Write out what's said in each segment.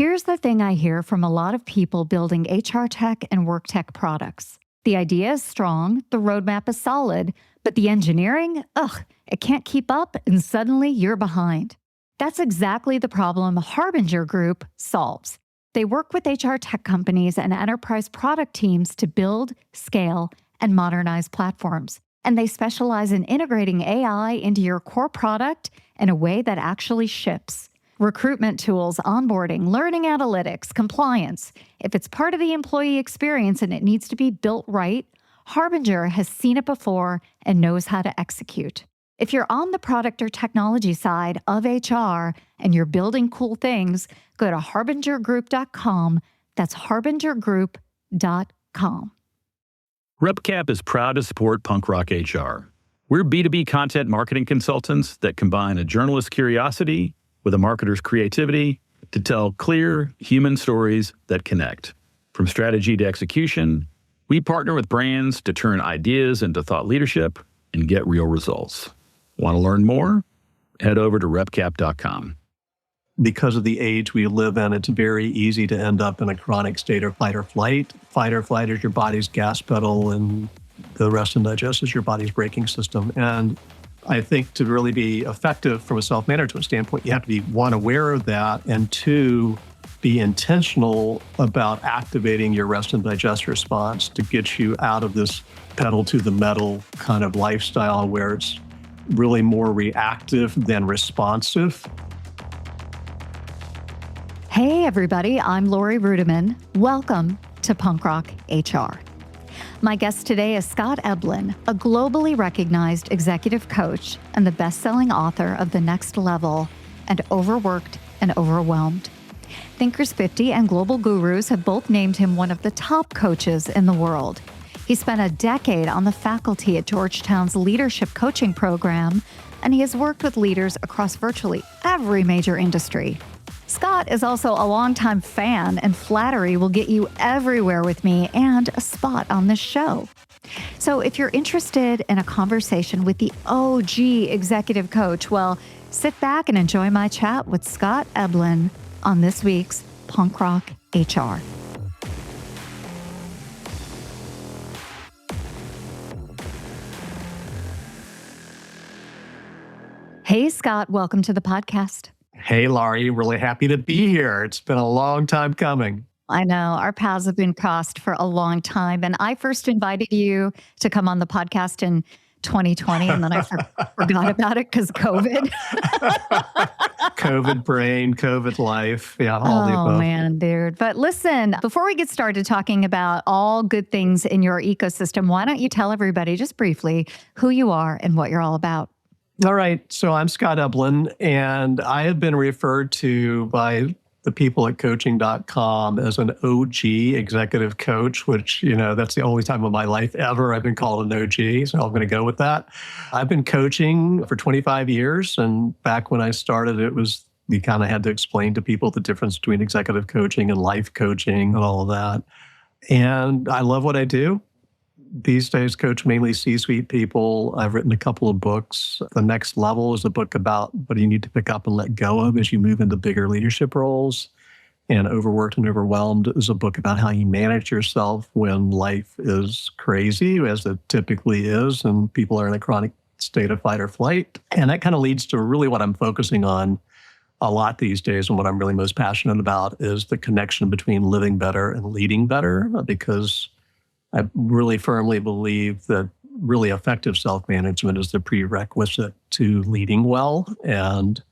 Here's the thing I hear from a lot of people building HR tech and work tech products. The idea is strong, the roadmap is solid, but the engineering, it can't keep up and suddenly you're behind. That's exactly the problem Harbinger Group solves. They work with HR tech companies and enterprise product teams to build, scale, and modernize platforms. And they specialize in integrating AI into your core product in a way that actually ships. Recruitment tools, onboarding, learning analytics, compliance. If it's part of the employee experience and it needs to be built right, Harbinger has seen it before and knows how to execute. If you're on the product or technology side of HR and you're building cool things, go to harbingergroup.com. That's harbingergroup.com. RepCap is proud to support Punk Rock HR. We're B2B content marketing consultants that combine a journalist's curiosity with a marketer's creativity to tell clear, human stories that connect. From strategy to execution, we partner with brands to turn ideas into thought leadership and get real results. Want to learn more? Head over to repcap.com. Because of the age we live in, it's very easy to end up in a chronic state of fight or flight. Fight or flight is your body's gas pedal, and the rest and digest is your body's braking system. And I think to really be effective from a self-management standpoint, you have to be, one, aware of that, and two, be intentional about activating your rest and digest response to get you out of this pedal to the metal kind of lifestyle where it's really more reactive than responsive. Hey everybody, I'm Lori Rudiman. Welcome to Punk Rock HR. My guest today is Scott Eblin, a globally recognized executive coach and the best-selling author of The Next Level and Overworked and Overwhelmed. Thinkers 50 and Global Gurus have both named him one of the top coaches in the world. He spent a decade on the faculty at Georgetown's leadership coaching program, and he has worked with leaders across virtually every major industry. Scott is also a longtime fan, and flattery will get you everywhere with me and a spot on this show. So if you're interested in a conversation with the OG executive coach, well, sit back and enjoy my chat with Scott Eblin on this week's Punk Rock HR. Hey, Scott, welcome to the podcast. Hey, Laurie, really happy to be here. It's been a long time coming. I know, our paths have been crossed for a long time. And I first invited you to come on the podcast in 2020, and then I forgot about it because COVID. COVID brain, COVID life. Yeah, all the above. Oh, man, dude. But listen, before we get started talking about all good things in your ecosystem, why don't you tell everybody just briefly who you are and what you're all about? All right. So I'm Scott Eblin, and I have been referred to by the people at coaching.com as an OG executive coach, which, that's the only time of my life ever I've been called an OG. So I'm going to go with that. I've been coaching for 25 years. And back when I started, you kind of had to explain to people the difference between executive coaching and life coaching and all of that. And I love what I do. These days, coach mainly C-suite people. I've written a couple of books. The Next Level is a book about what you need to pick up and let go of as you move into bigger leadership roles. And Overworked and Overwhelmed is a book about how you manage yourself when life is crazy, as it typically is, and people are in a chronic state of fight or flight. And that kind of leads to really what I'm focusing on a lot these days, and what I'm really most passionate about is the connection between living better and leading better, because I really firmly believe that really effective self-management is the prerequisite to leading well. And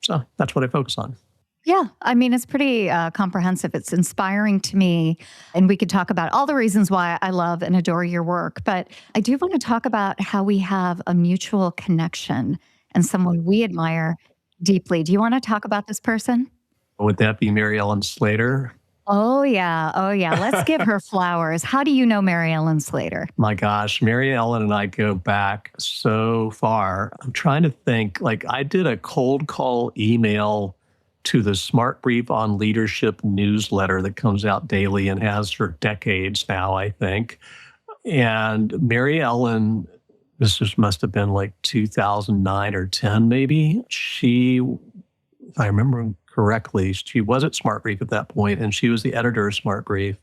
so that's what I focus on. Yeah, I mean, it's pretty comprehensive. It's inspiring to me. And we could talk about all the reasons why I love and adore your work. But I do want to talk about how we have a mutual connection and someone we admire deeply. Do you want to talk about this person? Would that be Mary Ellen Slater? Oh, yeah. Let's give her flowers. How do you know Mary Ellen Slater? My gosh, Mary Ellen and I go back so far. I'm trying to think, I did a cold call email to the Smart Brief on Leadership newsletter that comes out daily and has for decades now, I think. And Mary Ellen, must have been 2009 or 10 maybe. She, if I remember correctly, she was at Smart Brief at that point, and she was the editor of Smart Brief.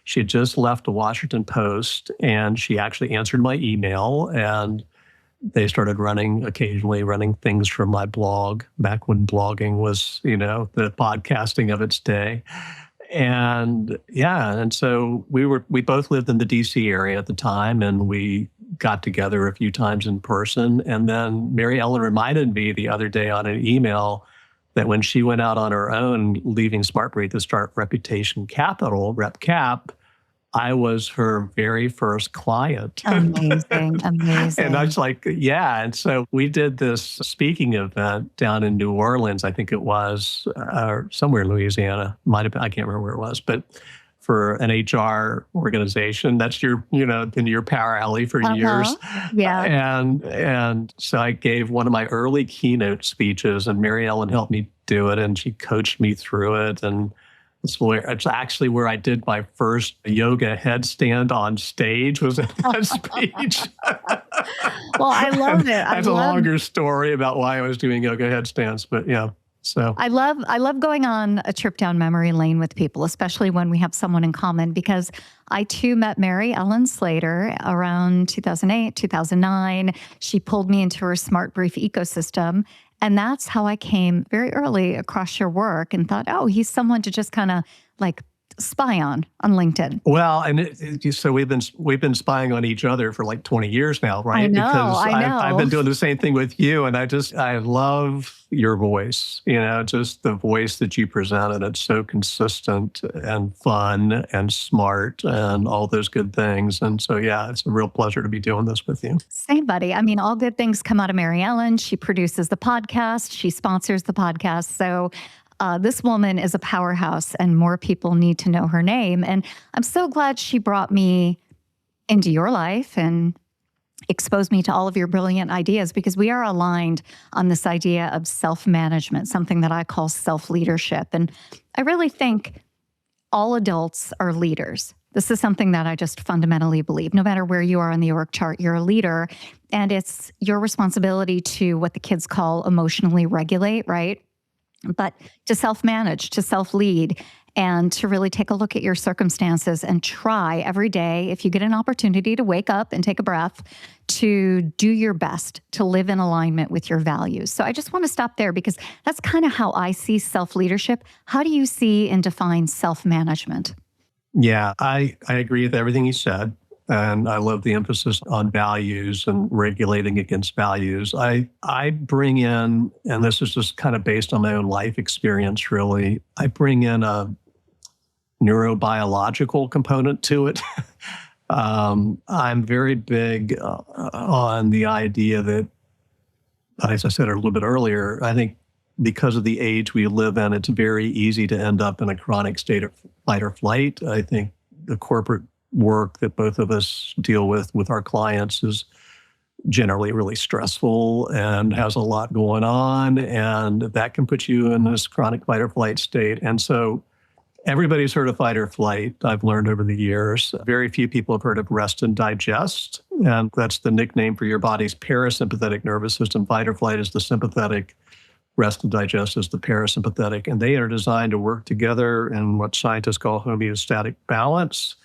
She had just left the Washington Post, and she actually answered my email, and they started occasionally running things from my blog back when blogging was, the podcasting of its day. And so we both lived in the DC area at the time, and we got together a few times in person. And then Mary Ellen reminded me the other day on an email that when she went out on her own, leaving Smart Brief to start Reputation Capital, RepCap, I was her very first client. Amazing. And I was like, yeah. And so we did this speaking event down in New Orleans, I think it was, somewhere in Louisiana. Might have been, I can't remember where it was, but for an HR organization. That's been your power alley for years. Yeah. And so I gave one of my early keynote speeches, and Mary Ellen helped me do it, and she coached me through it. And it's actually where I did my first yoga headstand on stage, was in that speech. Well, I love it. That's a longer story about why I was doing yoga headstands, but yeah. So I love going on a trip down memory lane with people, especially when we have someone in common, because I too met Mary Ellen Slater around 2008, 2009. She pulled me into her Smart Brief ecosystem. And that's how I came very early across your work and thought, oh, he's someone to just kind of like spy on LinkedIn. Well, and so we've been spying on each other for like 20 years now, right? I know. I've been doing the same thing with you, and I love your voice, just the voice that you present, and it's so consistent and fun and smart and all those good things. And so, yeah, it's a real pleasure to be doing this with you. Same, buddy. I mean, all good things come out of Mary Ellen. She produces the podcast. She sponsors the podcast. So this woman is a powerhouse, and more people need to know her name. And I'm so glad she brought me into your life and exposed me to all of your brilliant ideas, because we are aligned on this idea of self-management, something that I call self-leadership. And I really think all adults are leaders. This is something that I just fundamentally believe. No matter where you are on the org chart, you're a leader. And it's your responsibility to, what the kids call, emotionally regulate, right? But to self-manage, to self-lead, and to really take a look at your circumstances and try every day, if you get an opportunity to wake up and take a breath, to do your best to live in alignment with your values. So I just want to stop there, because that's kind of how I see self-leadership. How do you see and define self-management? Yeah, I agree with everything you said. And I love the emphasis on values and regulating against values. I bring in, and this is just kind of based on my own life experience, really, I bring in a neurobiological component to it. I'm very big on the idea that, as I said a little bit earlier, I think because of the age we live in, it's very easy to end up in a chronic state of fight or flight. I think the corporate work that both of us deal with our clients is generally really stressful and has a lot going on, and that can put you in this chronic fight or flight state. And so everybody's heard of fight or flight, I've learned over the years. Very few people have heard of rest and digest, and that's the nickname for your body's parasympathetic nervous system. Fight or flight is the sympathetic, rest and digest is the parasympathetic, and they are designed to work together in what scientists call homeostatic balance.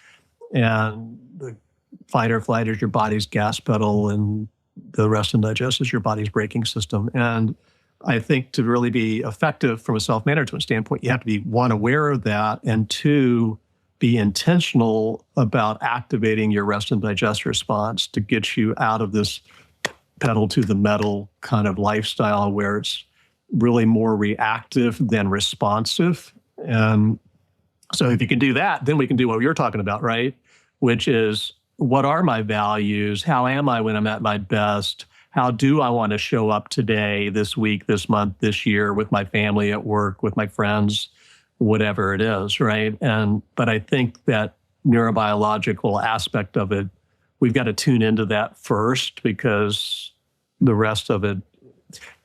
And the fight or flight is your body's gas pedal, and the rest and digest is your body's braking system. And I think to really be effective from a self-management standpoint, you have to be, one, aware of that, and two, be intentional about activating your rest and digest response to get you out of this pedal to the metal kind of lifestyle where it's really more reactive than responsive. And so if you can do that, then we can do what you're talking about, right? Which is, what are my values? How am I when I'm at my best? How do I want to show up today, this week, this month, this year, with my family, at work, with my friends, whatever it is, right? But I think that neurobiological aspect of it, we've got to tune into that first, because the rest of it,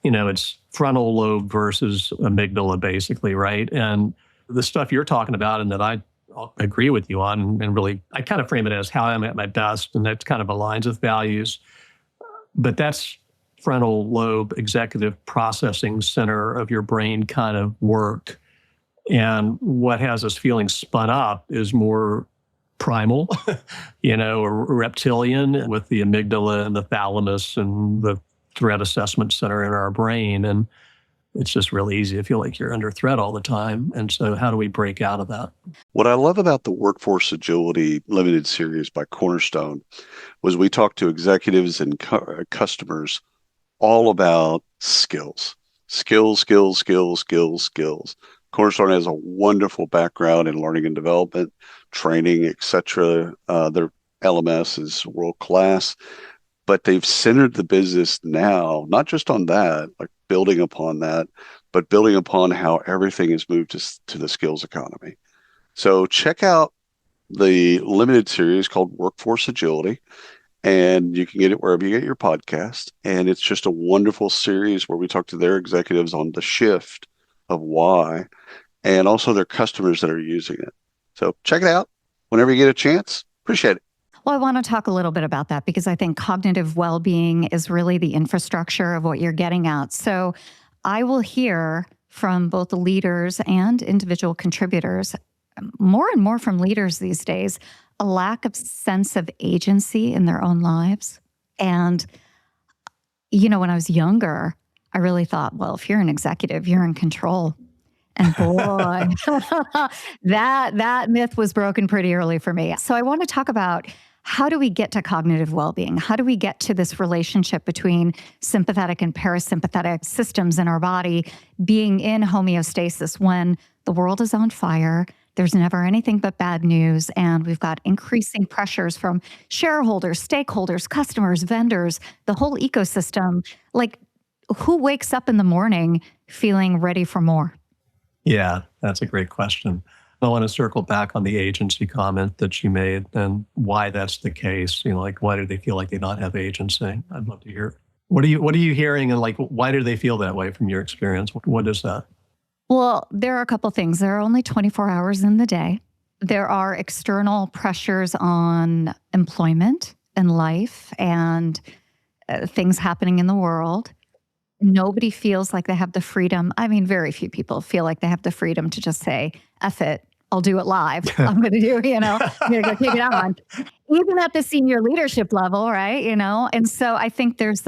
it's frontal lobe versus amygdala, basically, right? And the stuff you're talking about, and that I agree with you on, and really, I kind of frame it as how I'm at my best, and that kind of aligns with values. But that's frontal lobe executive processing center of your brain kind of work. And what has us feeling spun up is more primal, or reptilian with the amygdala and the thalamus and the threat assessment center in our brain. And it's just really easy to feel like you're under threat all the time. And so how do we break out of that? What I love about the Workforce Agility Limited Series by Cornerstone was we talked to executives and customers all about skills. Cornerstone has a wonderful background in learning and development, training, etc. Their LMS is world class, but they've centered the business now, not just on that, like building upon that, but building upon how everything is moved to the skills economy. So check out the limited series called Workforce Agility, and you can get it wherever you get your podcast. And it's just a wonderful series where we talk to their executives on the shift of why, and also their customers that are using it. So check it out whenever you get a chance. Appreciate it. Well, I want to talk a little bit about that because I think cognitive well-being is really the infrastructure of what you're getting at. So I will hear from both the leaders and individual contributors, more and more from leaders these days, a lack of sense of agency in their own lives. And, when I was younger, I really thought, well, if you're an executive, you're in control. And boy, that myth was broken pretty early for me. So I want to talk about how do we get to cognitive well-being? How do we get to this relationship between sympathetic and parasympathetic systems in our body being in homeostasis when the world is on fire? There's never anything but bad news, and we've got increasing pressures from shareholders, stakeholders, customers, vendors, the whole ecosystem. Like, who wakes up in the morning feeling ready for more? Yeah, that's a great question. I want to circle back on the agency comment that you made and why that's the case. Why do they feel like they not have agency? I'd love to hear. What are you hearing, and why do they feel that way from your experience? What is that? Well, there are a couple things. There are only 24 hours in the day. There are external pressures on employment and life and things happening in the world. Nobody feels like they have the freedom. I mean, very few people feel like they have the freedom to just say, F it, I'll do it live. I'm going to do, I'm going to go take it on. Even at the senior leadership level, right? And so I think there's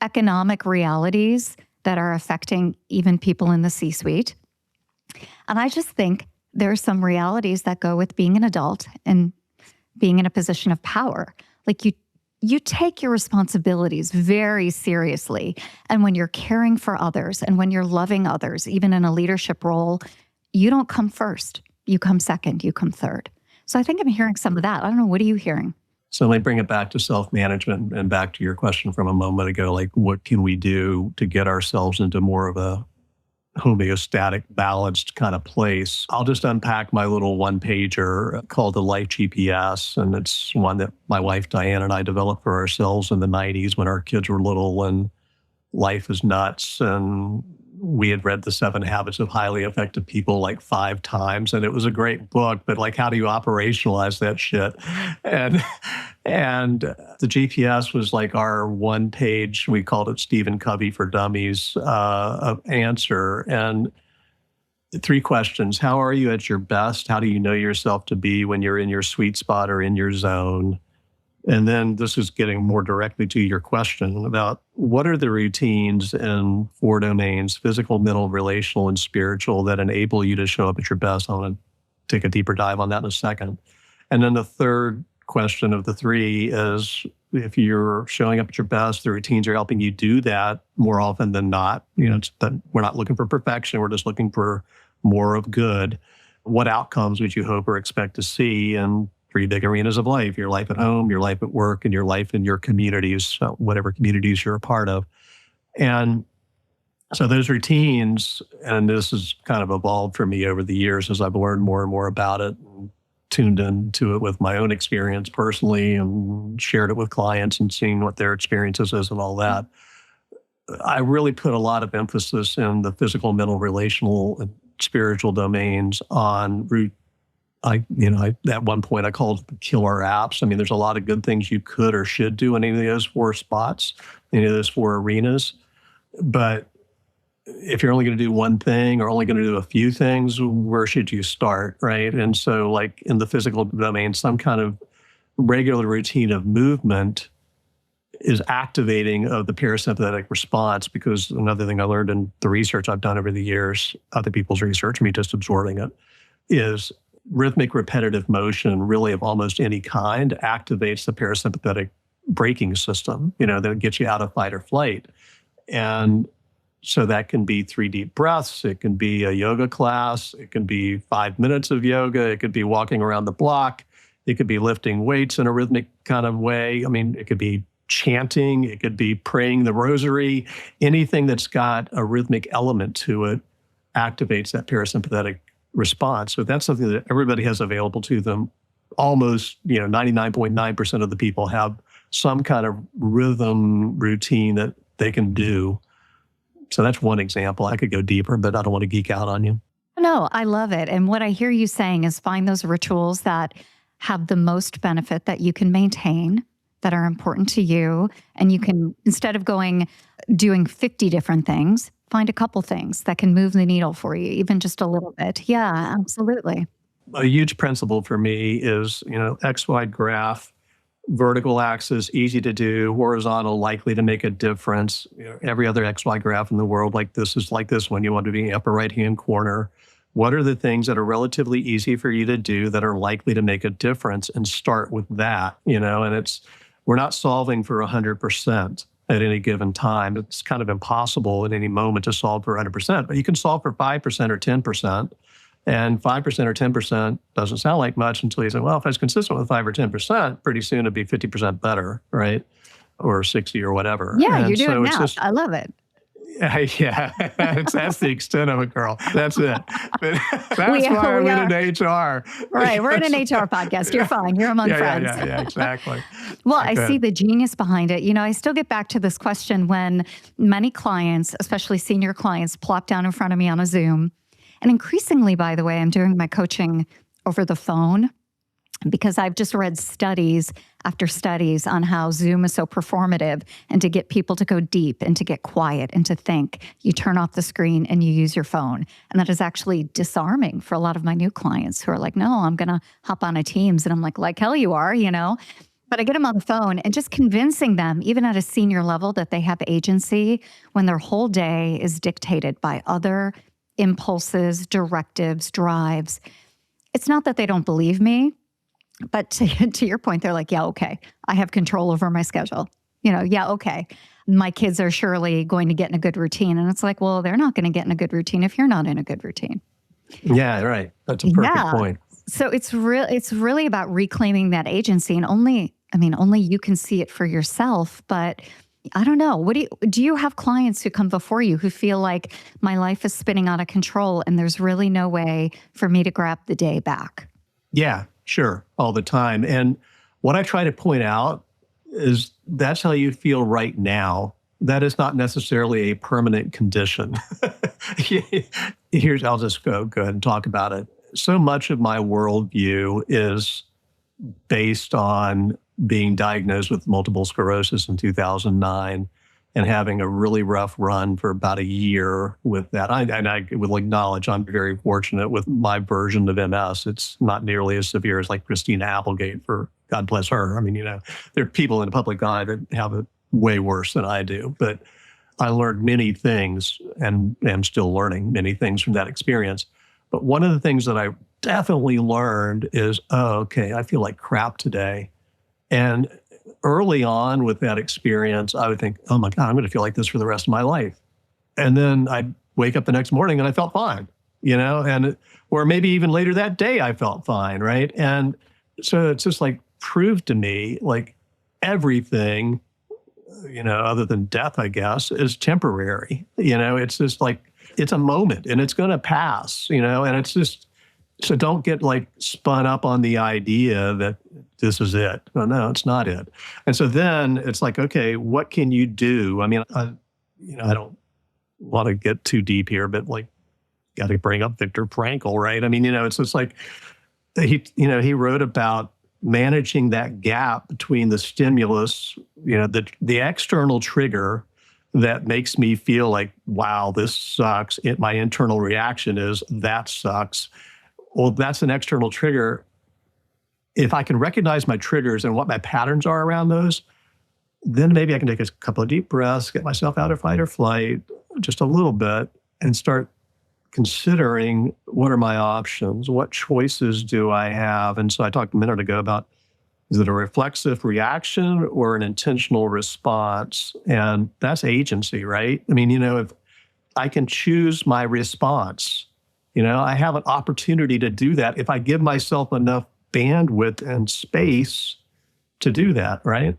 economic realities that are affecting even people in the C-suite. And I just think there are some realities that go with being an adult and being in a position of power. You take your responsibilities very seriously. And when you're caring for others and when you're loving others, even in a leadership role, you don't come first. You come second, you come third. So I think I'm hearing some of that. I don't know. What are you hearing? So let me bring it back to self-management and back to your question from a moment ago, what can we do to get ourselves into more of a homeostatic, balanced kind of place? I'll just unpack my little one-pager called the Life GPS, and it's one that my wife Diane and I developed for ourselves in the 90s when our kids were little and life is nuts. And we had read The 7 Habits of Highly Effective People 5 times, and it was a great book, but how do you operationalize that shit? And the GPS was our one page, we called it Stephen Covey for Dummies, answer. And 3 questions. How are you at your best? How do you know yourself to be when you're in your sweet spot or in your zone? And then this is getting more directly to your question about what are the routines in 4 domains, physical, mental, relational, and spiritual, that enable you to show up at your best. I want to take a deeper dive on that in a second. And then the third question of the 3 is, if you're showing up at your best, the routines are helping you do that more often than not. It's that we're not looking for perfection. We're just looking for more of good. What outcomes would you hope or expect to see in 3 big arenas of life: your life at home, your life at work, and your life in your communities, whatever communities you're a part of. And so those routines, and this has kind of evolved for me over the years as I've learned more and more about it, and tuned into it with my own experience personally and shared it with clients and seeing what their experiences is and all that. I really put a lot of emphasis in the physical, mental, relational, and spiritual domains on at one point I called it the killer apps. I mean, there's a lot of good things you could or should do in any of those 4 spots, any of those four arenas. But if you're only going to do one thing or only going to do a few things, where should you start, right? And so like in the physical domain, some kind of regular routine of movement is activating of the parasympathetic response, because another thing I learned in the research I've done over the years, other people's research, me just absorbing it, is rhythmic repetitive motion really of almost any kind activates the parasympathetic braking system, that gets you out of fight or flight. And so that can be 3 deep breaths. It can be a yoga class. It can be 5 minutes of yoga. It could be walking around the block. It could be lifting weights in a rhythmic kind of way. I mean, it could be chanting. It could be praying the rosary. Anything that's got a rhythmic element to it activates that parasympathetic response. So that's something that everybody has available to them. Almost, 99.9% of the people have some kind of rhythm routine that they can do. So that's one example. I could go deeper, but I don't want to geek out on you. No, I love it. And what I hear you saying is find those rituals that have the most benefit that you can maintain, that are important to you. And you can, instead of doing 50 different things, find a couple things that can move the needle for you, even just a little bit. Yeah, absolutely. A huge principle for me is, XY graph, vertical axis, easy to do, horizontal, likely to make a difference. Every other XY graph in the world like this is like this one. You want to be in the upper right-hand corner. What are the things that are relatively easy for you to do that are likely to make a difference, and start with that, and we're not solving for 100% at any given time. It's kind of impossible at any moment to solve for 100%, but you can solve for 5% or 10%. And 5% or 10% doesn't sound like much until you say, well, if I was consistent with 5 or 10%, pretty soon it'd be 50% better, right? Or 60 or whatever. Yeah, and you're doing so math. I love it. Yeah, that's the extent of it, girl. That's it. But that's why I'm in HR. Right, we're in an HR podcast. You're fine. You're among friends. Yeah, exactly. Well, I see the genius behind it. I still get back to this question when many clients, especially senior clients, plop down in front of me on a Zoom. And increasingly, by the way, I'm doing my coaching over the phone, because I've just read studies after studies on how Zoom is so performative, and to get people to go deep and to get quiet and to think, you turn off the screen and you use your phone. And that is actually disarming for a lot of my new clients who are like, no, I'm going to hop on a Teams. And I'm like hell you are, But I get them on the phone, and just convincing them, even at a senior level, that they have agency when their whole day is dictated by other impulses, directives, drives. It's not that they don't believe me. But to your point, they're like, yeah, okay, I have control over my schedule. Yeah, okay. My kids are surely going to get in a good routine. And it's like, well, they're not going to get in a good routine if you're not in a good routine. Yeah, right. That's a perfect point. So it's really about reclaiming that agency. And only you can see it for yourself. But I don't know. Do you have clients who come before you who feel like my life is spinning out of control and there's really no way for me to grab the day back? Yeah. Sure, all the time. And what I try to point out is that's how you feel right now. That is not necessarily a permanent condition. I'll just go ahead and talk about it. So much of my worldview is based on being diagnosed with multiple sclerosis in 2009 and having a really rough run for about a year with that. I will acknowledge I'm very fortunate with my version of MS. It's not nearly as severe as like Christina Applegate, for God bless her. There are people in the public eye that have it way worse than I do. But I learned many things, and am still learning many things from that experience. But one of the things that I definitely learned is, okay, I feel like crap today. And early on with that experience, I would think, oh my God, I'm going to feel like this for the rest of my life. And then I'd wake up the next morning and I felt fine, or maybe even later that day I felt fine, right? And so it's just like proved to me like everything, other than death, I guess, is temporary. It's just like, it's a moment and it's going to pass, and it's just, so don't get like spun up on the idea that this is it. No, it's not it. And so then it's like, okay, what can you do? I don't want to get too deep here, but like, got to bring up Viktor Frankl, right? It's just like, he wrote about managing that gap between the stimulus, the external trigger that makes me feel like, wow, this sucks. My internal reaction is, that sucks. Well, that's an external trigger. If I can recognize my triggers and what my patterns are around those, then maybe I can take a couple of deep breaths, get myself out of fight or flight just a little bit, and start considering, what are my options? What choices do I have? And so I talked a minute ago about, is it a reflexive reaction or an intentional response? And that's agency, right? I mean, if I can choose my response, I have an opportunity to do that if I give myself enough bandwidth and space to do that, right?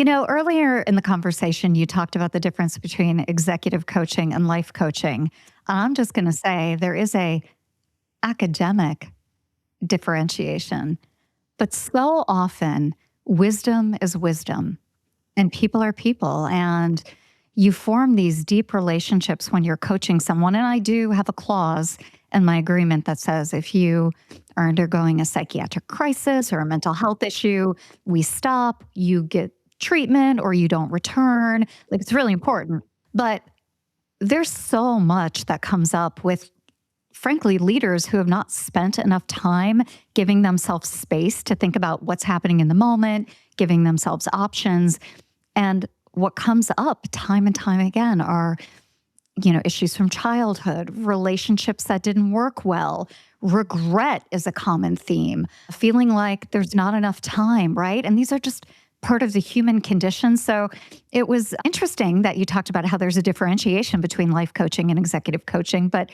Earlier in the conversation, you talked about the difference between executive coaching and life coaching. I'm just going to say there is a academic differentiation, but so often wisdom is wisdom and people are people, and you form these deep relationships when you're coaching someone. And I do have a clause in my agreement that says if you are undergoing a psychiatric crisis or a mental health issue, we stop, you get treatment, or you don't return. Like, it's really important. But there's so much that comes up with, frankly, leaders who have not spent enough time giving themselves space to think about what's happening in the moment, giving themselves options. And what comes up time and time again are, issues from childhood, relationships that didn't work well. Regret is a common theme, feeling like there's not enough time, right? And these are just part of the human condition. So it was interesting that you talked about how there's a differentiation between life coaching and executive coaching, but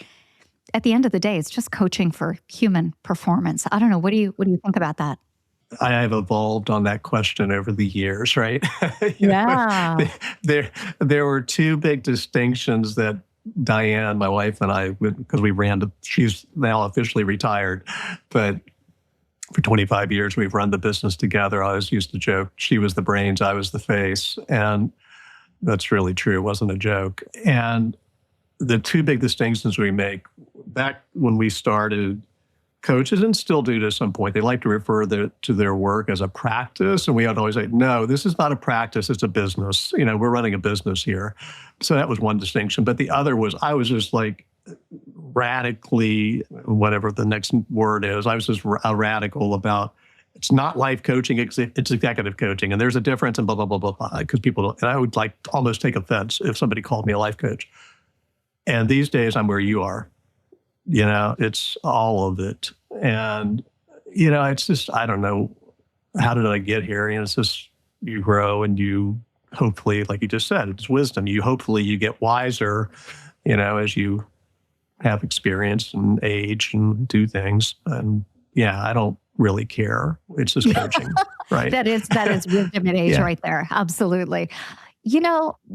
at the end of the day, it's just coaching for human performance. I don't know. What do you think about that? I have evolved on that question over the years, right? Yeah. There were two big distinctions that Diane, my wife, and I, because she's now officially retired, but for 25 years, we've run the business together. I always used to joke, she was the brains, I was the face. And that's really true. It wasn't a joke. And the two big distinctions we make, back when we started, coaches, and still do to some point, they like to refer to their work as a practice. And we would always say, no, this is not a practice, it's a business. We're running a business here. So that was one distinction. But the other was, I was just like radically, whatever the next word is, I was just radical about, it's not life coaching, it's executive coaching. And there's a difference and blah, blah, blah, blah, blah. Because people don't, and I would like almost take offense if somebody called me a life coach. And these days I'm where you are. It's all of it. And, it's just, I don't know, how did I get here? It's just, you grow and you hopefully, like you just said, it's wisdom. Hopefully you get wiser, as you have experience and age and do things. And yeah, I don't really care. It's just coaching, right? That is wisdom at age right there. Absolutely.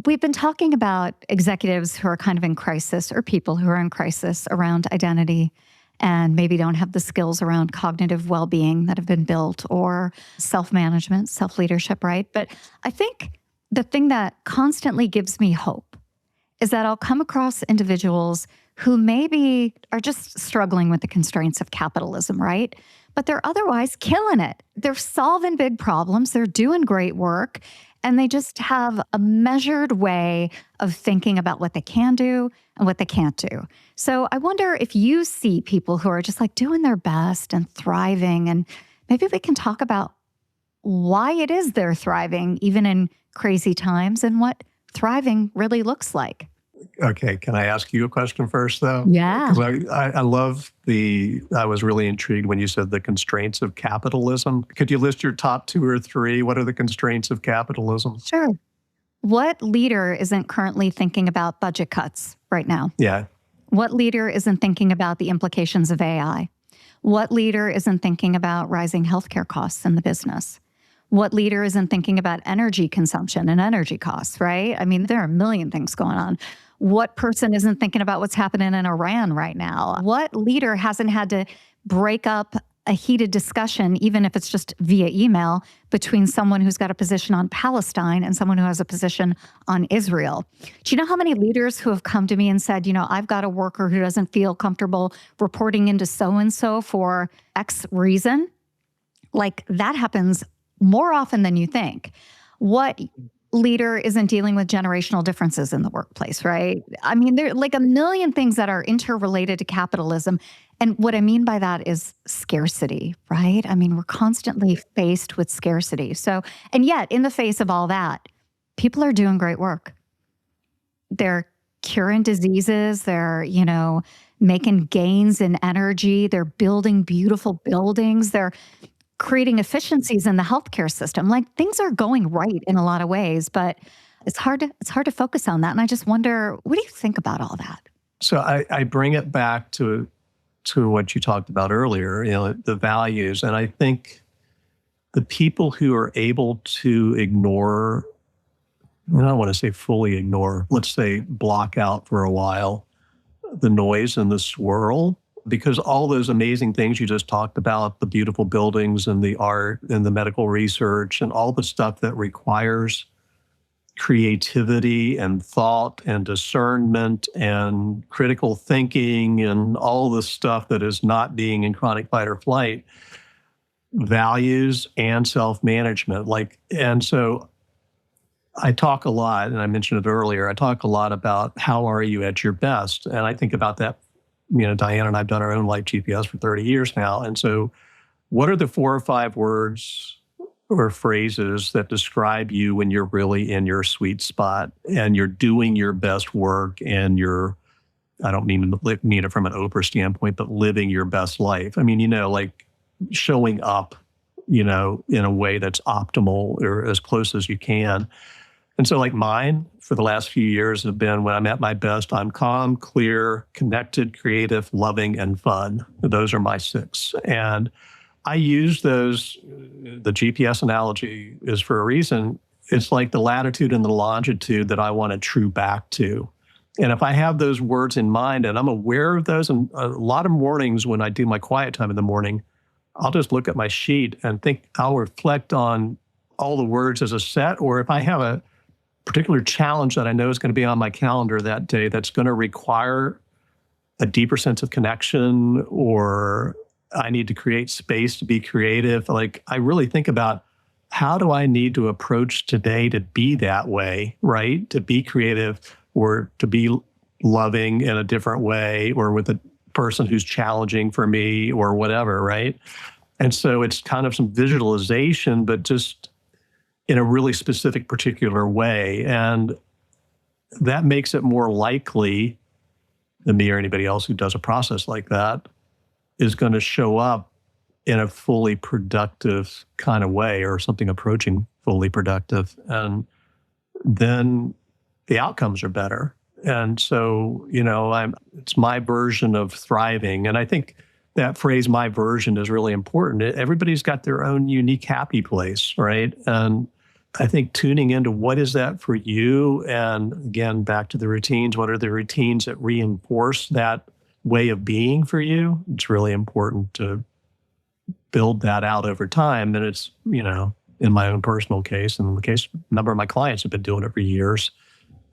We've been talking about executives who are kind of in crisis, or people who are in crisis around identity and maybe don't have the skills around cognitive well-being that have been built, or self-management, self-leadership, right? But I think the thing that constantly gives me hope is that I'll come across individuals who maybe are just struggling with the constraints of capitalism, right? But they're otherwise killing it. They're solving big problems. They're doing great work. And they just have a measured way of thinking about what they can do and what they can't do. So I wonder if you see people who are just like doing their best and thriving, and maybe we can talk about why it is they're thriving, even in crazy times, and what thriving really looks like. Okay, can I ask you a question first, though? Yeah. Because I love I was really intrigued when you said the constraints of capitalism. Could you list your top 2 or 3? What are the constraints of capitalism? Sure. What leader isn't currently thinking about budget cuts right now? Yeah. What leader isn't thinking about the implications of AI? What leader isn't thinking about rising healthcare costs in the business? What leader isn't thinking about energy consumption and energy costs, right? I mean, there are a million things going on. What person isn't thinking about what's happening in Iran right now? What leader hasn't had to break up a heated discussion, even if it's just via email, between someone who's got a position on Palestine and someone who has a position on Israel? Do you know how many leaders who have come to me and said, I've got a worker who doesn't feel comfortable reporting into so-and-so for X reason? Like that happens more often than you think. What leader isn't dealing with generational differences in the workplace, right? I mean, there are like a million things that are interrelated to capitalism. And what I mean by that is scarcity, right? I mean, we're constantly faced with scarcity. So, and yet in the face of all that, people are doing great work. They're curing diseases. They're, making gains in energy. They're building beautiful buildings. They're creating efficiencies in the healthcare system. Like things are going right in a lot of ways, but it's hard to focus on that. And I just wonder, what do you think about all that? So I bring it back to what you talked about earlier, the values. And I think the people who are able to ignore, I don't want to say fully ignore, let's say block out for a while the noise and the swirl, because all those amazing things you just talked about, the beautiful buildings and the art and the medical research and all the stuff that requires creativity and thought and discernment and critical thinking and all the stuff that is not being in chronic fight or flight, values and self-management. And so I talk a lot, and I mentioned it earlier, I talk a lot about how are you at your best? And I think about that, Diane and I have done our own life GPS for 30 years now. And so what are the 4 or 5 words or phrases that describe you when you're really in your sweet spot and you're doing your best work and I don't mean it from an Oprah standpoint, but living your best life. I mean, like showing up, in a way that's optimal or as close as you can. And so like mine for the last few years have been when I'm at my best, I'm calm, clear, connected, creative, loving, and fun. Those are my 6. And I use those, the GPS analogy is for a reason. It's like the latitude and the longitude that I want to true back to. And if I have those words in mind and I'm aware of those, and a lot of mornings when I do my quiet time in the morning, I'll just look at my sheet and think I'll reflect on all the words as a set, or if I have a particular challenge that I know is going to be on my calendar that day that's going to require a deeper sense of connection, or I need to create space to be creative. Like I really think about how do I need to approach today to be that way, right? To be creative or to be loving in a different way or with a person who's challenging for me or whatever, right? And so it's kind of some visualization, but just in a really specific, particular way. And that makes it more likely than me or anybody else who does a process like that is going to show up in a fully productive kind of way or something approaching fully productive. And then the outcomes are better. And so, it's my version of thriving. And I think that phrase, my version, is really important. Everybody's got their own unique happy place, right? And I think tuning into what is that for you, and again, back to the routines, what are the routines that reinforce that way of being for you? It's really important to build that out over time. And it's, in my own personal case, and in the case, a number of my clients have been doing it for years.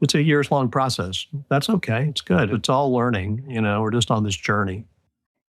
It's a years-long process. That's okay. It's good. It's all learning. We're just on this journey.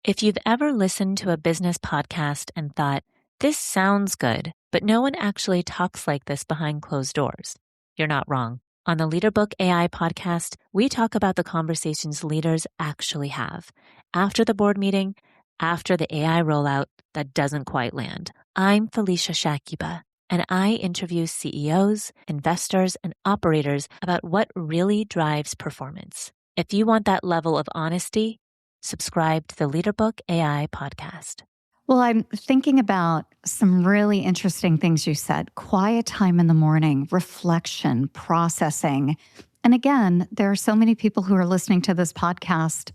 If you've ever listened to a business podcast and thought, this sounds good, but no one actually talks like this behind closed doors, you're not wrong. On the LeaderBook AI podcast, we talk about the conversations leaders actually have after the board meeting, after the AI rollout that doesn't quite land. I'm Felicia Shakiba, and I interview CEOs, investors, and operators about what really drives performance. If you want that level of honesty, subscribe to the LeaderBook AI podcast. Well, I'm thinking about some really interesting things you said. Quiet time in the morning, reflection, processing. And again, there are so many people who are listening to this podcast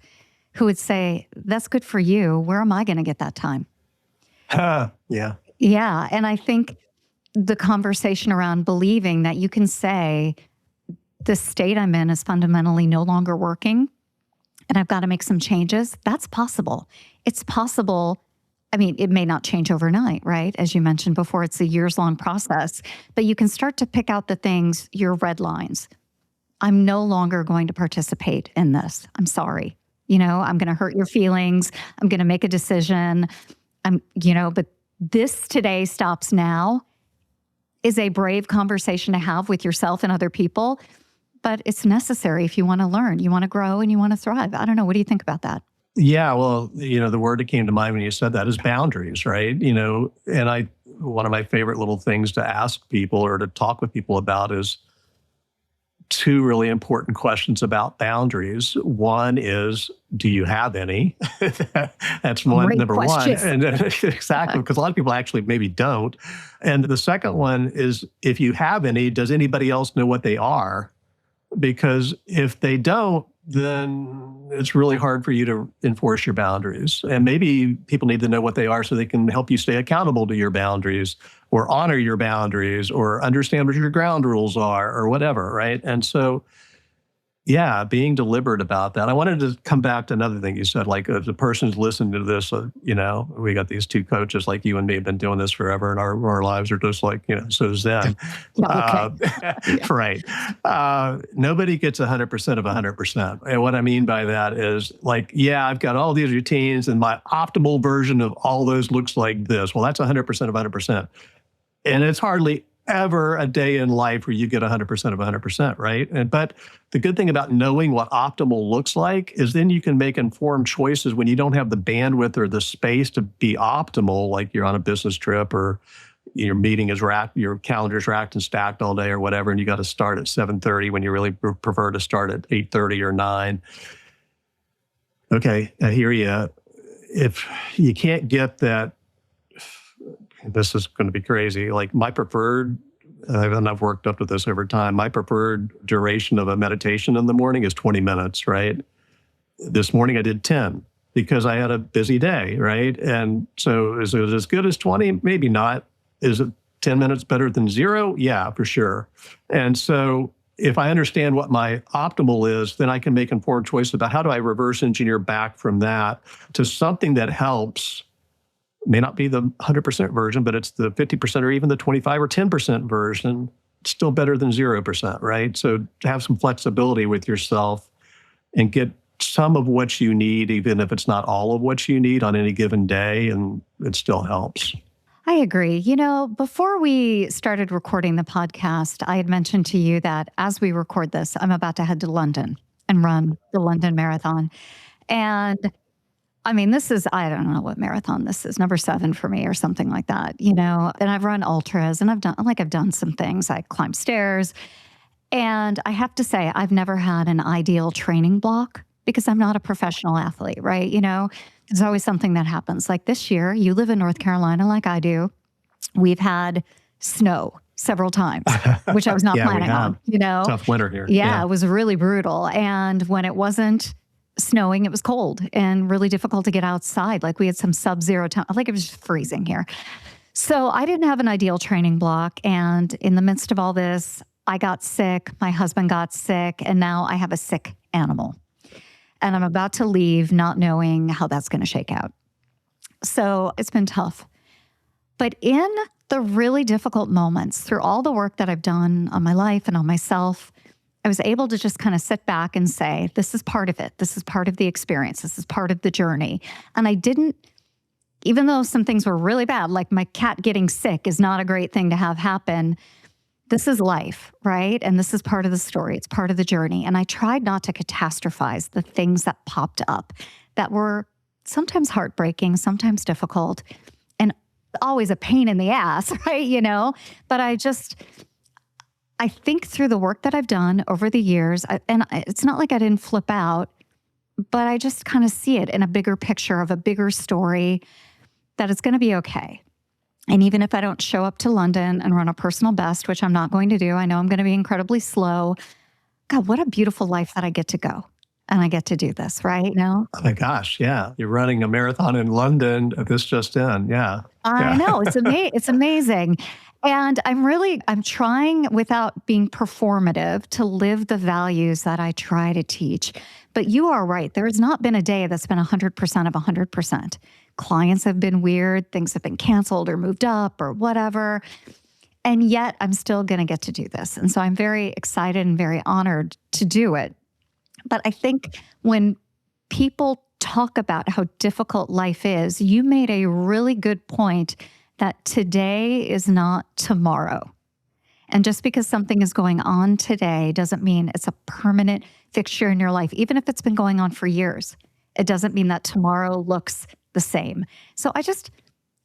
who would say, that's good for you. Where am I going to get that time? Yeah. Yeah. And I think the conversation around believing that you can say, the state I'm in is fundamentally no longer working, and I've got to make some changes. That's possible. It's possible. I mean, it may not change overnight, right? As you mentioned before, it's a years-long process, but you can start to pick out the things, your red lines. I'm no longer going to participate in this. I'm sorry. I'm going to hurt your feelings. I'm going to make a decision. But this today stops now is a brave conversation to have with yourself and other people, but it's necessary if you want to learn, you want to grow, and you want to thrive. I don't know. What do you think about that? Yeah, well, the word that came to mind when you said that is boundaries, right? And one of my favorite little things to ask people or to talk with people about is two really important questions about boundaries. One is, do you have any? That's Great number question. one. And exactly, because a lot of people actually maybe don't. And the second one is, if you have any, does anybody else know what they are? Because if they don't, then it's really hard for you to enforce your boundaries. And maybe people need to know what they are so they can help you stay accountable to your boundaries or honor your boundaries or understand what your ground rules are or whatever, right? And so, yeah, being deliberate about that. I wanted to come back to another thing you said, like if the person's listening to this, we got these two coaches like you and me have been doing this forever, and our lives are just like, so is them. Right. Nobody gets 100% of 100%. And what I mean by that is like, yeah, I've got all these routines and my optimal version of all those looks like this. Well, that's 100% of 100%. And it's hardly ever a day in life where you get 100% of 100%, right? But the good thing about knowing what optimal looks like is then you can make informed choices when you don't have the bandwidth or the space to be optimal, like you're on a business trip or your meeting is racked, your calendar's racked and stacked all day or whatever, and you got to start at 7:30 when you really prefer to start at 8:30 or 9. Okay, I hear you. If you can't get that, this is going to be crazy. Like my preferred, and I've worked up to this over time, my preferred duration of a meditation in the morning is 20 minutes, right? This morning I did 10 because I had a busy day, right? And so is it as good as 20? Maybe not. Is it 10 minutes better than 0? Yeah, for sure. And so if I understand what my optimal is, then I can make informed choices about how do I reverse engineer back from that to something that helps. May not be the 100% version, but it's the 50% or even the 25 or 10% version. It's still better than 0%, right? So have some flexibility with yourself and get some of what you need, even if it's not all of what you need on any given day, and it still helps. I agree. Before we started recording the podcast, I had mentioned to you that as we record this, I'm about to head to London and run the London Marathon. And I mean, this is, I don't know what marathon this is, number 7 for me or something like that, and I've run ultras and I've done some things. I climbed stairs, and I have to say, I've never had an ideal training block because I'm not a professional athlete, right? There's always something that happens. Like this year, you live in North Carolina like I do. We've had snow several times, which I was not planning on, Tough winter here. Yeah, it was really brutal. And when it wasn't snowing, it was cold and really difficult to get outside. Like we had some sub-zero time, like it was just freezing here. So I didn't have an ideal training block. And in the midst of all this, I got sick, my husband got sick, and now I have a sick animal. And I'm about to leave not knowing how that's going to shake out. So it's been tough. But in the really difficult moments, through all the work that I've done on my life and on myself, I was able to just kind of sit back and say, this is part of it. This is part of the experience. This is part of the journey. And I didn't, even though some things were really bad, like my cat getting sick is not a great thing to have happen. This is life, right? And this is part of the story. It's part of the journey. And I tried not to catastrophize the things that popped up that were sometimes heartbreaking, sometimes difficult, and always a pain in the ass, right? But I think through the work that I've done over the years, and it's not like I didn't flip out, but I just kind of see it in a bigger picture of a bigger story that it's going to be okay. And even if I don't show up to London and run a personal best, which I'm not going to do, I know I'm going to be incredibly slow. God, what a beautiful life that I get to go. And I get to do this, right? Oh my gosh, yeah. You're running a marathon in London. This just in, yeah. I know, it's amazing. And I'm trying without being performative to live the values that I try to teach. But you are right. There has not been a day that's been 100% of 100%. Clients have been weird. Things have been canceled or moved up or whatever. And yet I'm still going to get to do this. And so I'm very excited and very honored to do it. But I think when people talk about how difficult life is, you made a really good point that today is not tomorrow. And just because something is going on today doesn't mean it's a permanent fixture in your life. Even if it's been going on for years, it doesn't mean that tomorrow looks the same. So I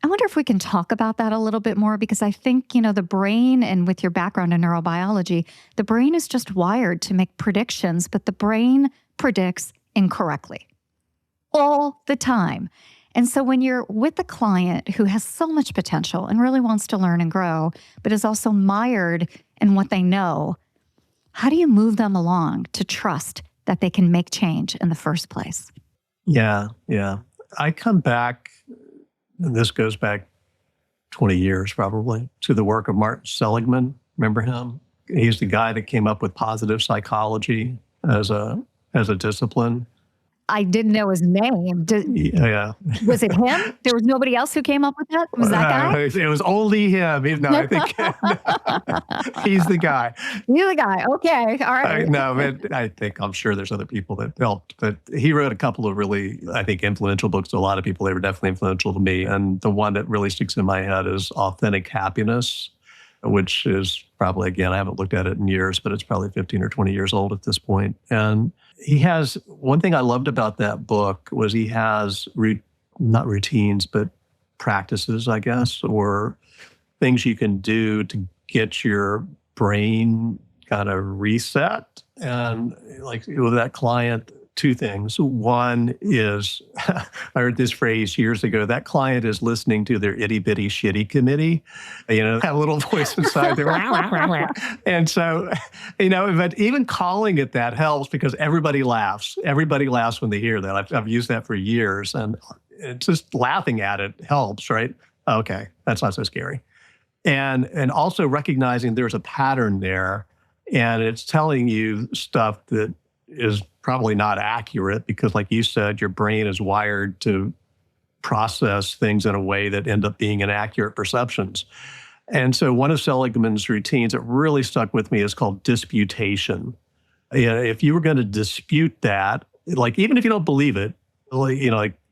wonder if we can talk about that a little bit more, because I think, the brain, and with your background in neurobiology, the brain is just wired to make predictions, but the brain predicts incorrectly all the time. And so when you're with a client who has so much potential and really wants to learn and grow, but is also mired in what they know, how do you move them along to trust that they can make change in the first place? Yeah. I come back, and this goes back 20 years probably, to the work of Martin Seligman. Remember him? He's the guy that came up with positive psychology as a discipline. I didn't know his name. Yeah. Was it him? There was nobody else who came up with that? Was that guy? It was only him. I think he's the guy. You're the guy. Okay. All right. I'm sure there's other people that helped, but he wrote a couple of really, I think, influential books to a lot of people. They were definitely influential to me. And the one that really sticks in my head is Authentic Happiness, which is probably, again, I haven't looked at it in years, but it's probably 15 or 20 years old at this point. And he has, one thing I loved about that book was he has not routines, but practices, I guess, or things you can do to get your brain kind of reset. And like with that client, two things. One is, I heard this phrase years ago, that client is listening to their itty bitty shitty committee, that little voice inside there. And so, but even calling it that helps, because everybody laughs. Everybody laughs when they hear that. I've used that for years, and it's just laughing at it helps, right? Okay, that's not so scary. And also recognizing there's a pattern there, and it's telling you stuff that is probably not accurate, because like you said, your brain is wired to process things in a way that end up being inaccurate perceptions. And so one of Seligman's routines that really stuck with me is called disputation. If you were going to dispute that, like even if you don't believe it,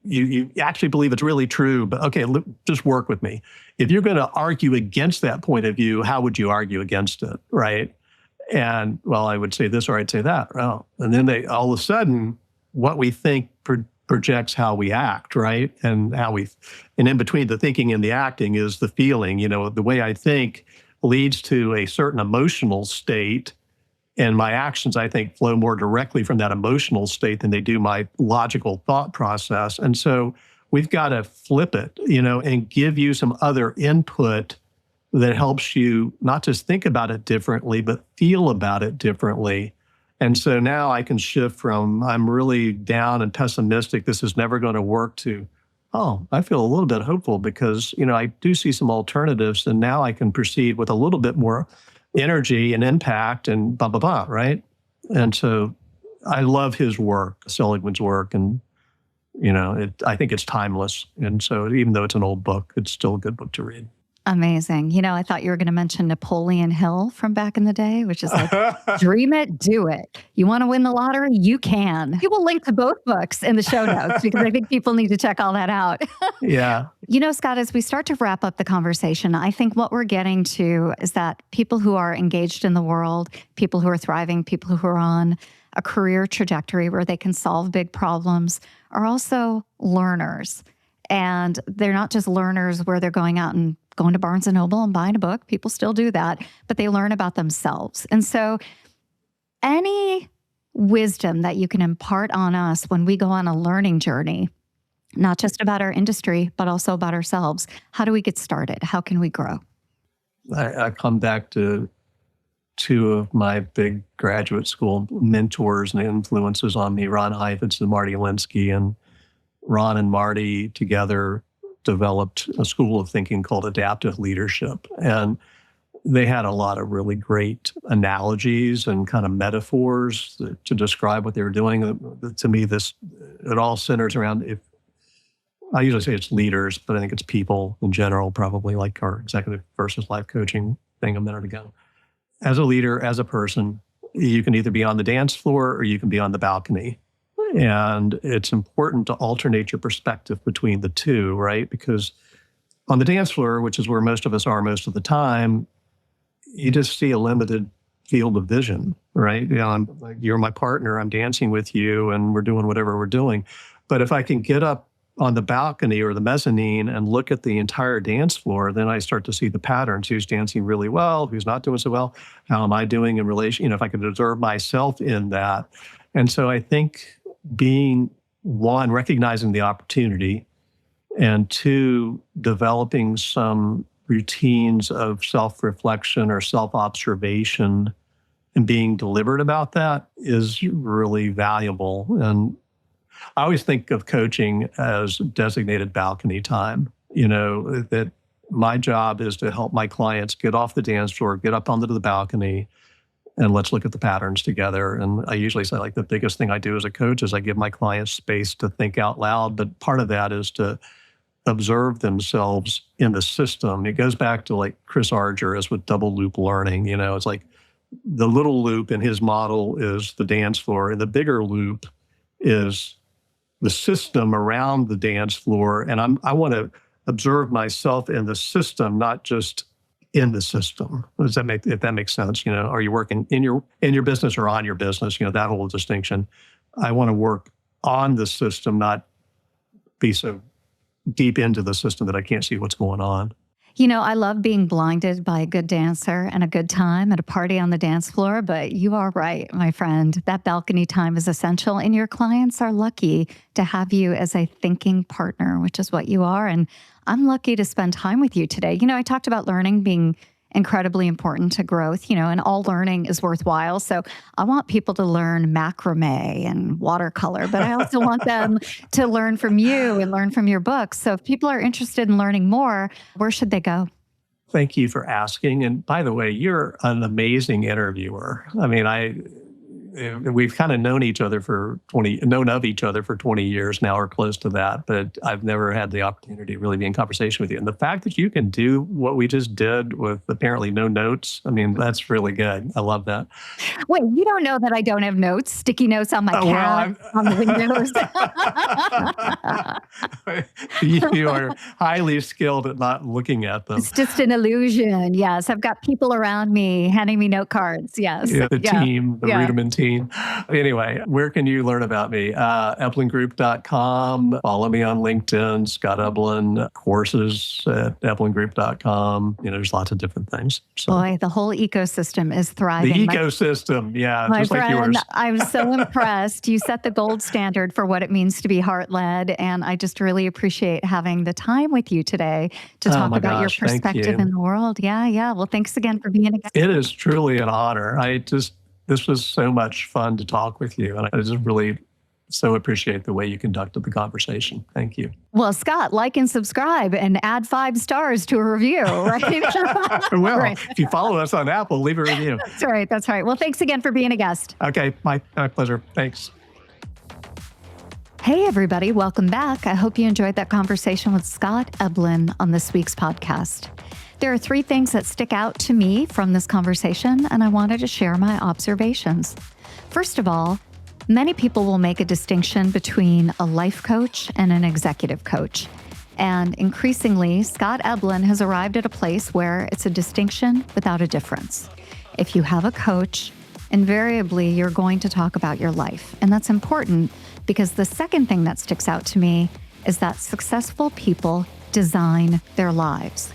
you actually believe it's really true, but okay, just work with me. If you're going to argue against that point of view, how would you argue against it, right? And, well, I would say this or I'd say that. Well, and then all of a sudden, what we think projects how we act, right? And in between the thinking and the acting is the feeling. The way I think leads to a certain emotional state, and my actions, I think, flow more directly from that emotional state than they do my logical thought process. And so we've got to flip it, and give you some other input that helps you not just think about it differently, but feel about it differently. And so now I can shift from, I'm really down and pessimistic, this is never going to work, to, oh, I feel a little bit hopeful because, I do see some alternatives, and now I can proceed with a little bit more energy and impact and blah, blah, blah, right? And so I love his work, Seligman's work, and, I think it's timeless. And so even though it's an old book, it's still a good book to read. Amazing. I thought you were going to mention Napoleon Hill from back in the day, which is like, dream it, do it. You want to win the lottery? You can. We will link to both books in the show notes, because I think people need to check all that out. Yeah. Scott, as we start to wrap up the conversation, I think what we're getting to is that people who are engaged in the world, people who are thriving, people who are on a career trajectory where they can solve big problems, are also learners. And they're not just learners where they're going out and going to Barnes & Noble and buying a book. People still do that, but they learn about themselves. And so any wisdom that you can impart on us when we go on a learning journey, not just about our industry, but also about ourselves, how do we get started? How can we grow? I come back to two of my big graduate school mentors and influences on me, Ron Heifetz and Marty Linsky. And Ron and Marty together developed a school of thinking called adaptive leadership. And they had a lot of really great analogies and kind of metaphors to describe what they were doing. To me, it all centers around, I usually say it's leaders, but I think it's people in general, probably like our executive versus life coaching thing a minute ago. As a leader, as a person, you can either be on the dance floor or you can be on the balcony. And it's important to alternate your perspective between the two, right? Because On the dance floor, which is where most of us are most of the time, you just see a limited field of vision, right? You're my partner, I'm dancing with you, and we're doing whatever we're doing. But if I can get up on the balcony or the mezzanine and look at the entire dance floor, then I start to see the patterns. Who's dancing really well, who's not doing so well, how am I doing in relation, if I can observe myself in that. And so I think being, one, recognizing the opportunity, and two, developing some routines of self-reflection or self-observation and being deliberate about that is really valuable. And I always think of coaching as designated balcony time, that my job is to help my clients get off the dance floor, get up onto the balcony, and let's look at the patterns together. And I usually say, the biggest thing I do as a coach is I give my clients space to think out loud. But part of that is to observe themselves in the system. It goes back to Chris Arger is with double loop learning. It's like the little loop in his model is the dance floor, and the bigger loop is the system around the dance floor. And I want to observe myself in the system, not just in the system. If that makes sense? Are you working in your business or on your business? That whole distinction. I want to work on the system, not be so deep into the system that I can't see what's going on. I love being blinded by a good dancer and a good time at a party on the dance floor, but you are right, my friend. That balcony time is essential, and your clients are lucky to have you as a thinking partner, which is what you are. And I'm lucky to spend time with you today. I talked about learning being incredibly important to growth, and all learning is worthwhile. So I want people to learn macrame and watercolor, but I also want them to learn from you and learn from your books. So if people are interested in learning more, where should they go? Thank you for asking. And by the way, you're an amazing interviewer. We've kind of known of each other for 20 years now, or close to that, but I've never had the opportunity to really be in conversation with you. And the fact that you can do what we just did with apparently no notes, that's really good. I love that. Wait, you don't know that I don't have notes, sticky notes on my cat, on the windows. You are highly skilled at not looking at them. It's just an illusion. Yes, I've got people around me handing me note cards. Yes. Yeah, the Rudiman team. Anyway, where can you learn about me? Eblingroup.com. Follow me on LinkedIn, Scott Eblin, courses at eblingroup.com. There's lots of different things. So. Boy, the whole ecosystem is thriving. The ecosystem, my just friend, like yours. I'm so impressed. You set the gold standard for what it means to be heart-led, and I just really appreciate having the time with you today to talk about your perspective in the world. Yeah. Well, thanks again for being a guest. It is truly an honor. This was so much fun to talk with you. And I just really so appreciate the way you conducted the conversation. Thank you. Well, Scott, like and subscribe and add 5 stars to a review, right? Well, if you follow us on Apple, leave a review. That's right. Well, thanks again for being a guest. Okay, my pleasure. Thanks. Hey, everybody. Welcome back. I hope you enjoyed that conversation with Scott Eblin on this week's podcast. There are 3 things that stick out to me from this conversation, and I wanted to share my observations. First of all, many people will make a distinction between a life coach and an executive coach. And increasingly, Scott Eblin has arrived at a place where it's a distinction without a difference. If you have a coach, invariably you're going to talk about your life. And that's important because the second thing that sticks out to me is that successful people design their lives.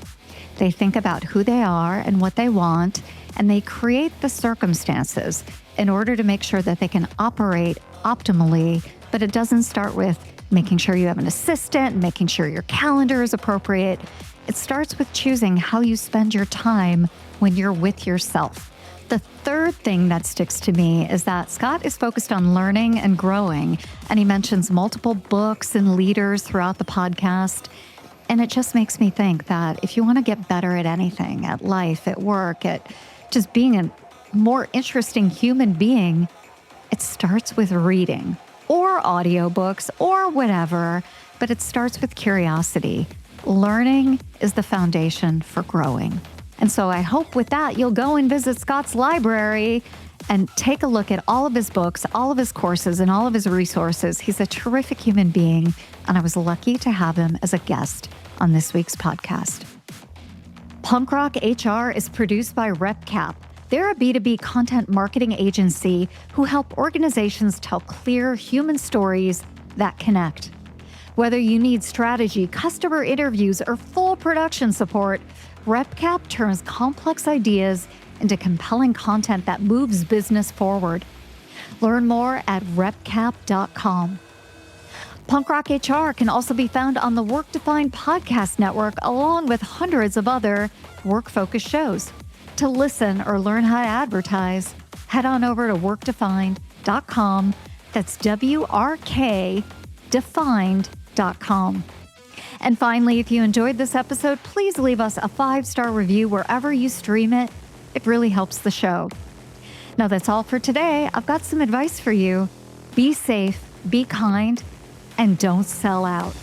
They think about who they are and what they want, and they create the circumstances in order to make sure that they can operate optimally. But it doesn't start with making sure you have an assistant, making sure your calendar is appropriate. It starts with choosing how you spend your time when you're with yourself. The third thing that sticks to me is that Scott is focused on learning and growing, and he mentions multiple books and leaders throughout the podcast. And it just makes me think that if you want to get better at anything, at life, at work, at just being a more interesting human being, it starts with reading or audiobooks or whatever, but it starts with curiosity. Learning is the foundation for growing. And so I hope with that, you'll go and visit Scott's library and take a look at all of his books, all of his courses, and all of his resources. He's a terrific human being, and I was lucky to have him as a guest on this week's podcast. Punk Rock HR is produced by RepCap. They're a B2B content marketing agency who help organizations tell clear human stories that connect. Whether you need strategy, customer interviews, or full production support, RepCap turns complex ideas into compelling content that moves business forward. Learn more at repcap.com. Punk Rock HR can also be found on the Work Defined podcast network, along with hundreds of other work-focused shows. To listen or learn how to advertise, head on over to workdefined.com. That's WRKdefined.com. And finally, if you enjoyed this episode, please leave us a 5-star review wherever you stream it. It really helps the show. Now that's all for today. I've got some advice for you. Be safe, be kind, and don't sell out.